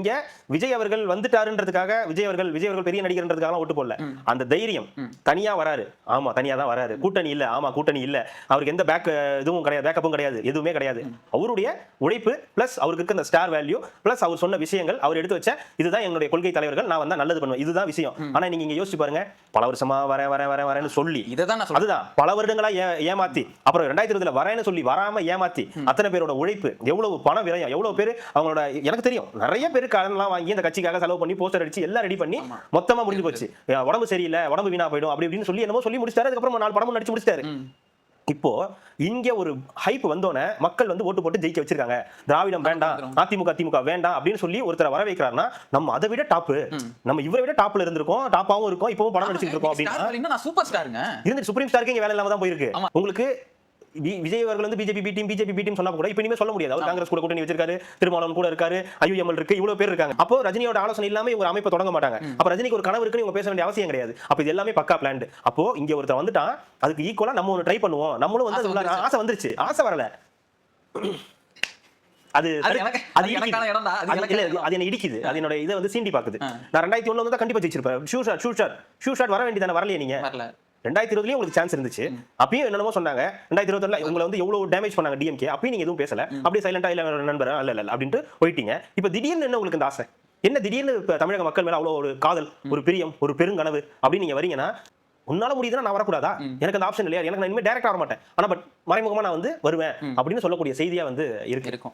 இங்க விஜய் அவர்கள் வந்துட்டாருன்றதுக்காக விஜய் அவர்கள் பெரிய நடிகர்ன்றதுக்காக ஓட்டு போடல. அந்த தைரியம் தனியா வராரு. ஆமா தனியா தான் வராரு. கூட்டணி இல்ல. ஆமா கூட்டணி இல்ல. அவருக்கு எந்த இதுவும் கிடையாது, பேக்கப்பும் கிடையாது, எதுவுமே கிடையாது. அவருடைய உழைப்பு பிளஸ் அவருக்கு இருக்க அந்த ஸ்டார் வேல்யூ பிளஸ் அவர் சொன்ன விஷயங்கள், அவர் எடுத்து வச்ச இதுதான் என்னுடைய கொள்கை தலைவர்கள், நான் வந்தா நல்லது பண்ணுவேன், இதுதான் விஷயம். ஆனா நீங்க இங்க யோசிச்சு பாருங்க, பல வருஷமா வரேன்னு சொல்லி அதுதான் பல வருடங்களா ஏமாத்தி அப்புறம் 2020 வரேன்னு சொல்லி வராம ஏமாத்தி அத்தனை பேரோட உழைப்பு எவ்வளவு பண விரயம், எவ்வளவு பேர் அவங்களோட எனக்கு தெரியும் நிறைய பேர் கடன்லாம் வாங்கி இந்த கட்சிக்காக செலவு பண்ணி போஸ்டர் அடிச்சு எல்லாம் ரெடி பண்ணி மொத்தமா முடிஞ்சு போச்சு. உடம்பு சரியில்லை, உடம்பு வீணா போயிடும் அப்படி இப்படின்னு சொல்லி என்னமோ சொல்லி முடிச்சிட்டாரு. அதுக்கப்புறம் 4 படமும் நடிச்சு முடிச்சிட்டாரு. இப்போ இங்க ஒரு ஹைப் வந்தோனே மக்கள் வந்து ஓட்டு போட்டு ஜெயிக்க வச்சிருக்காங்க. திராவிடம் வேண்டாம், திமுக வேண்டாம் அப்படின்னு சொல்லி ஒருத்தரை வர வைக்கிறாருன்னா நம்ம அதை விட டாப், நம்ம இவரை விட டாப்ல இருந்திருக்கோம், டாப்பாவும் இருக்கும், இப்பவும் படம் நடிச்சிட்டு இருக்கோம் அப்படின்னா சூப்பர் ஸ்டாருங்க. இருந்து சுப்ரீம் ஸ்டாருக்கு இங்க வேலை இல்லாம தான் போயிருக்கு. உங்களுக்கு விஜய் அவர்கள் வந்து பிஜேபி பி டீம் சொன்னா கூட இப்ப இனிமே சொல்ல முடியாது. அவர் காங்கிரஸ் கூட கூட்டணி வச்சிருக்காரு, திருமாவளவன் கூட இருக்காரு, ஐயுஎம்எல் இருக்கு, இவ்வளவு பேர் இருக்காங்க. அப்போ ரஜினியோட ஆலோசனை இல்லாம இவங்க அமைப்பை தொடங்க மாட்டாங்க. அப்ப ரஜினிக்கு ஒரு கனவு இருக்குன்னு இவங்க பேச வேண்டிய அவசியம் கிடையாது. அப்ப இது எல்லாமே பக்கா பிளான். அப்போ இங்க ஒருத்தர் வந்துட்டான், அதுக்கு ஈக்குவலா நம்ம ஒன்னு ட்ரை பண்ணுவோம். நம்மளும் வந்து ஆசை வந்துருச்சு, ஆசை வரல, அது என்ன இடிக்குது, அது என்னோட இதை வந்து சீண்டி பாக்குது. நான் 2001 வந்து கண்டிப்பா ஜெயிச்சிருப்பேன். ஷூ ஷாட் வர வேண்டியதானே, வரலையே நீங்க. 2020 உங்களுக்கு சான்ஸ் இருந்துச்சு. அப்பயும் என்னமோ சொன்னாங்க 2021 உங்களை வந்து எவ்வளவு டேமேஜ் பண்ணாங்க டிஎம்கே. அப்பயும் நீங்க எதுவும் பேசல, அப்படியே சைலண்டா இல்ல நண்பர் இல்ல அப்படின்ட்டு போயிட்டீங்க. இப்ப திடீர்னு என்ன உங்களுக்கு இந்த ஆசை என்ன, திடீர்னு தமிழக மக்கள் மேல அவ்வளவு ஒரு காதல், ஒரு பிரியம், ஒரு பெருங்கனவு அப்படின்னு நீங்க வரீங்கன்னா, உன்னால முடியுதுன்னா நான் வரக்கூடாதா? எனக்கு அந்த ஆப்ஷன் இல்லையா? எனக்கு நான் இனிமே டைரக்டா வர மாட்டேன், ஆனா பட் மறைமுகமா நான் வந்து வருவேன் அப்படின்னு சொல்லக்கூடிய செய்தியா வந்து இருக்கு.